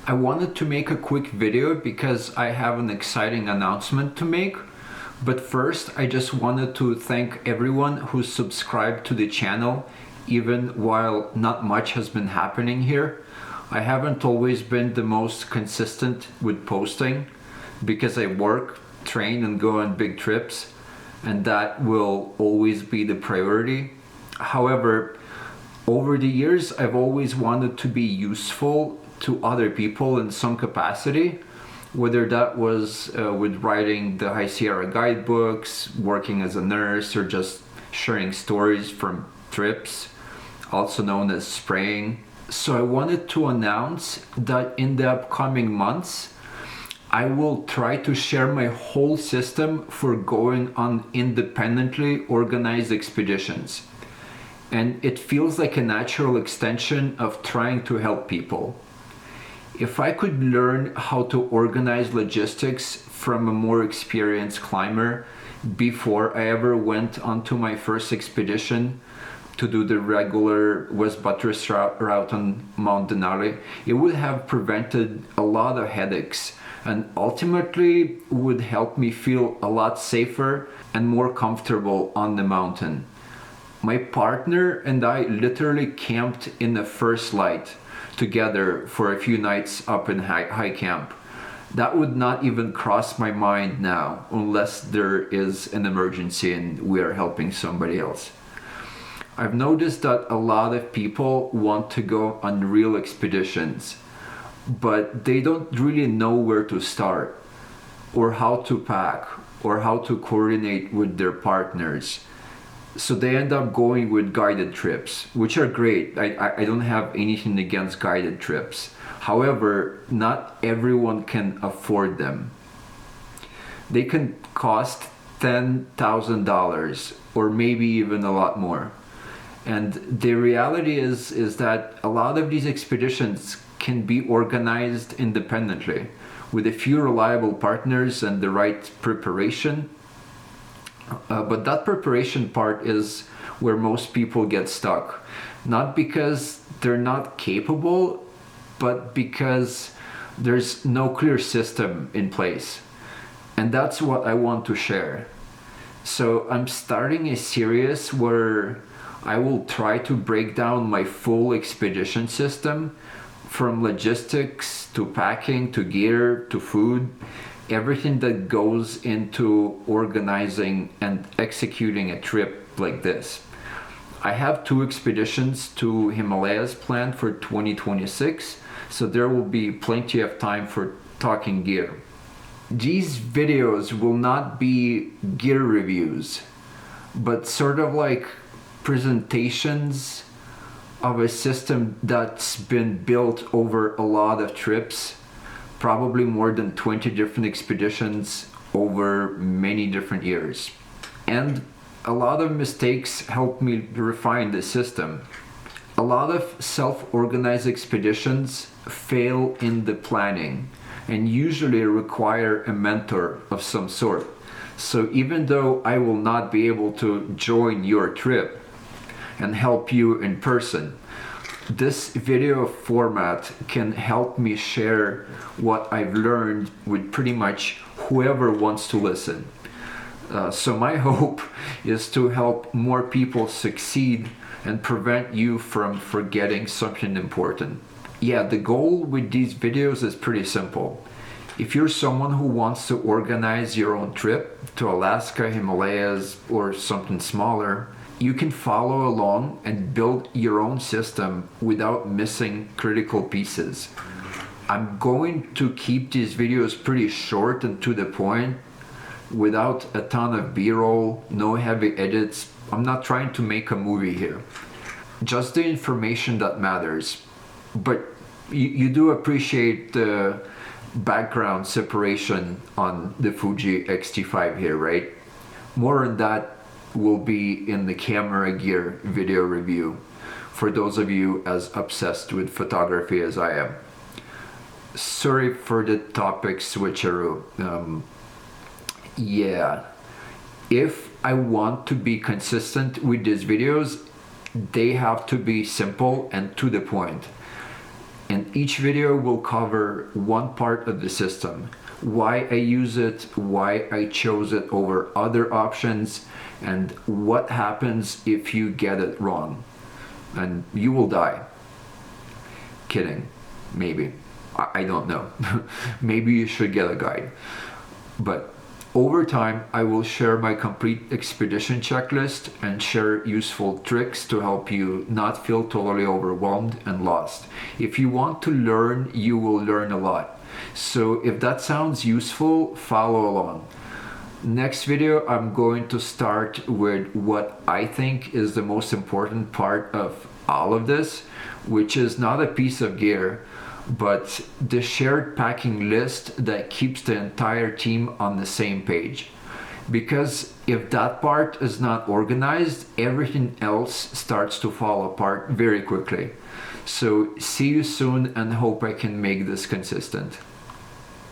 I wanted to make a quick video because I have an exciting announcement to make. But first, I just wanted to thank everyone who subscribed to the channel, even while not much has been happening here. I haven't always been the most consistent with posting because I work, train, and go on big trips, and that will always be the priority. However, over the years, I've always wanted to be useful to other people in some capacity, whether that was with writing the High Sierra guidebooks, working as a nurse, or just sharing stories from trips, also known as spraying. So I wanted to announce that in the upcoming months, I will try to share my whole system for going on independently organized expeditions. And it feels like a natural extension of trying to help people. If I could learn how to organize logistics from a more experienced climber before I ever went onto my first expedition to do the regular West Buttress route on Mount Denali, it would have prevented a lot of headaches and ultimately would help me feel a lot safer and more comfortable on the mountain. My partner and I literally camped in the first light together for a few nights up in high camp. That would not even cross my mind now unless there is an emergency and we are helping somebody else. I've noticed that a lot of people want to go on real expeditions, but they don't really know where to start, or how to pack, or how to coordinate with their partners. So they end up going with guided trips, which are great. I don't have anything against guided trips. However, not everyone can afford them. They can cost $10,000 or maybe even a lot more. And the reality is that a lot of these expeditions can be organized independently with a few reliable partners and the right preparation. But that preparation part is where most people get stuck. Not because they're not capable, but because there's no clear system in place. And that's what I want to share. So I'm starting a series where I will try to break down my full expedition system, from logistics to packing to gear to food, everything that goes into organizing and executing a trip like this. I have 2 expeditions to Himalayas planned for 2026, so there will be plenty of time for talking gear. These videos will not be gear reviews, but sort of like presentations of a system that's been built over a lot of trips, probably more than 20 different expeditions over many different years. And a lot of mistakes helped me refine the system. A lot of self-organized expeditions fail in the planning and usually require a mentor of some sort. So even though I will not be able to join your trip and help you in person, this video format can help me share what I've learned with pretty much whoever wants to listen. So my hope is to help more people succeed and prevent you from forgetting something important. Yeah, the goal with these videos is pretty simple. If you're someone who wants to organize your own trip to Alaska, Himalayas, or something smaller, you can follow along and build your own system without missing critical pieces. I'm going to keep these videos pretty short and to the point, without a ton of b-roll, no heavy edits. I'm not trying to make a movie here. Just the information that matters. But you do appreciate the background separation on the Fuji X-T5 here, right? More on that will be in the camera gear video review for those of you as obsessed with photography as I am. Sorry for the topic switcheroo. Yeah, if I want to be consistent with these videos, they have to be simple and to the point. And each video will cover one part of the system, why I use it, why I chose it over other options, and what happens if you get it wrong. And you will die. Kidding, maybe. I don't know. Maybe you should get a guide. But over time, I will share my complete expedition checklist and share useful tricks to help you not feel totally overwhelmed and lost. If you want to learn, you will learn a lot. So if that sounds useful, follow along. Next video, I'm going to start with what I think is the most important part of all of this, which is not a piece of gear, but the shared packing list that keeps the entire team on the same page. Because if that part is not organized, everything else starts to fall apart very quickly. So see you soon and hope I can make this consistent.